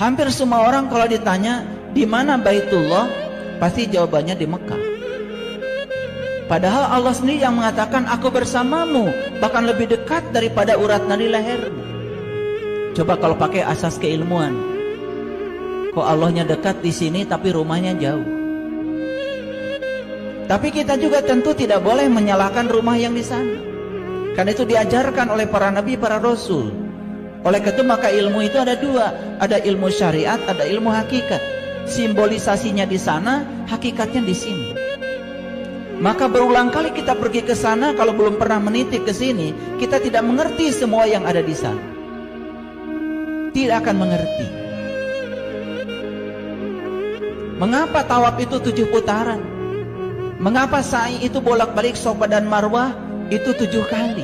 Hampir semua orang kalau ditanya di mana Baitullah, pasti jawabannya di Mekah. Padahal Allah sendiri yang mengatakan aku bersamamu, bahkan lebih dekat daripada urat nadi lehermu. Coba kalau pakai asas keilmuan, kok Allahnya dekat di sini tapi rumahnya jauh. Tapi kita juga tentu tidak boleh menyalahkan rumah yang di sana. Karena itu diajarkan oleh para nabi, para rasul. Oleh itu maka ilmu itu ada dua, ada ilmu syariat, ada ilmu hakikat. Simbolisasinya di sana, hakikatnya di sini. Maka berulang kali kita pergi ke sana, kalau belum pernah menitip ke sini, kita tidak mengerti semua yang ada di sana. Tidak akan mengerti. Mengapa tawaf itu 7 putaran? Mengapa sa'i itu bolak-balik Safa dan Marwah itu 7 kali?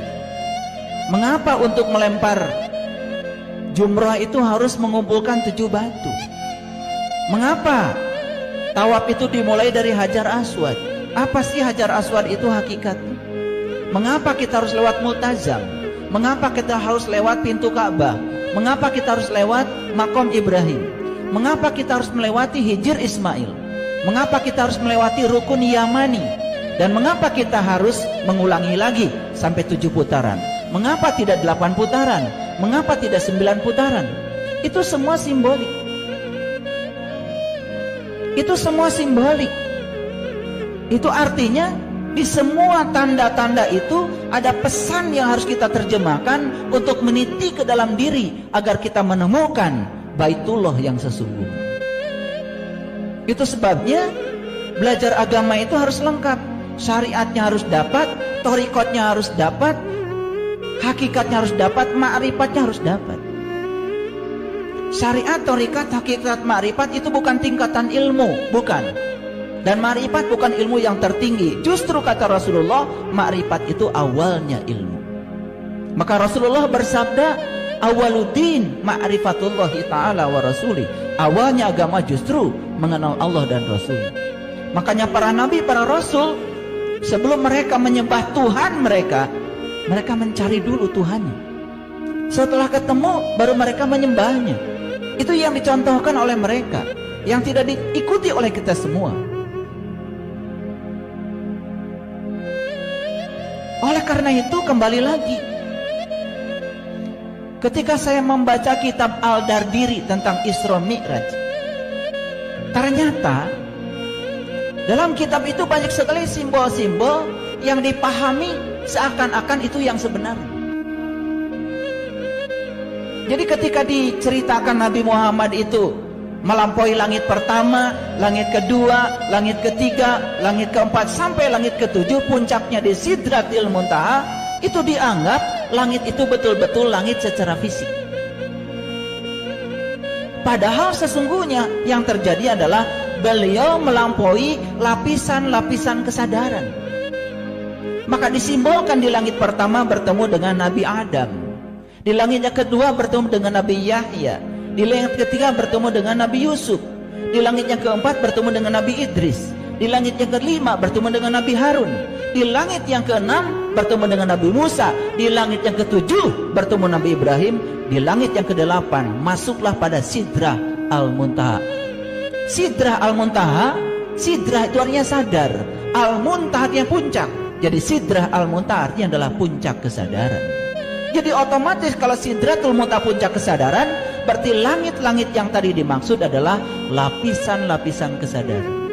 Mengapa untuk melempar jumrah itu harus mengumpulkan 7 batu? Mengapa tawaf itu dimulai dari Hajar Aswad? Apa sih Hajar Aswad itu hakikatnya? Mengapa kita harus lewat Multazam? Mengapa kita harus lewat pintu Ka'bah? Mengapa kita harus lewat Makom Ibrahim? Mengapa kita harus melewati Hijr Ismail? Mengapa kita harus melewati Rukun Yamani? Dan mengapa kita harus mengulangi lagi sampai 7 putaran? Mengapa tidak 8 putaran? Mengapa tidak 9 putaran? Itu semua simbolik. Itu semua simbolik. Itu artinya di semua tanda-tanda itu ada pesan yang harus kita terjemahkan untuk meniti ke dalam diri agar kita menemukan Baitullah yang sesungguhnya. Itu sebabnya belajar agama itu harus lengkap. Syariatnya harus dapat, thariqatnya harus dapat, hakikatnya harus dapat, ma'rifatnya harus dapat. Syariat, thariqat, hakikat, ma'rifat itu bukan tingkatan ilmu, bukan. Dan ma'rifat bukan ilmu yang tertinggi. Justru kata Rasulullah, ma'rifat itu awalnya ilmu. Maka Rasulullah bersabda, awaluddin ma'rifatullahi ta'ala wa rasulih. Awalnya agama justru mengenal Allah dan Rasul. Makanya para nabi, para rasul, sebelum mereka menyembah Tuhan mereka mencari dulu Tuhannya. Setelah ketemu, baru mereka menyembahnya. Itu yang dicontohkan oleh mereka, yang tidak diikuti oleh kita semua. Oleh karena itu kembali lagi, ketika saya membaca kitab Al-Dardiri tentang Isra Mi'raj, ternyata dalam kitab itu banyak sekali simbol-simbol yang dipahami seakan-akan itu yang sebenarnya. Jadi ketika diceritakan Nabi Muhammad itu melampaui langit pertama, langit kedua, langit ketiga, langit keempat, sampai langit ketujuh, puncaknya di Sidratil Muntaha, itu dianggap langit itu betul-betul langit secara fisik. Padahal sesungguhnya yang terjadi adalah beliau melampaui lapisan-lapisan kesadaran. Maka disimbolkan di langit pertama bertemu dengan Nabi Adam, di langit yang kedua bertemu dengan Nabi Yahya, di langit ketiga bertemu dengan Nabi Yusuf, di langit yang keempat bertemu dengan Nabi Idris, di langit yang kelima bertemu dengan Nabi Harun, di langit yang keenam bertemu dengan Nabi Musa, di langit yang ketujuh bertemu Nabi Ibrahim, di langit yang kedelapan masuklah pada Sidrah Al-Muntaha. Sidrah Al-Muntaha, Sidrah itu artinya sadar, Al-Muntaha artinya puncak. Jadi Sidrah Al-Muntaha artinya adalah puncak kesadaran. Jadi otomatis kalau Sidratul Muntaha puncak kesadaran, berarti langit-langit yang tadi dimaksud adalah lapisan-lapisan kesadaran.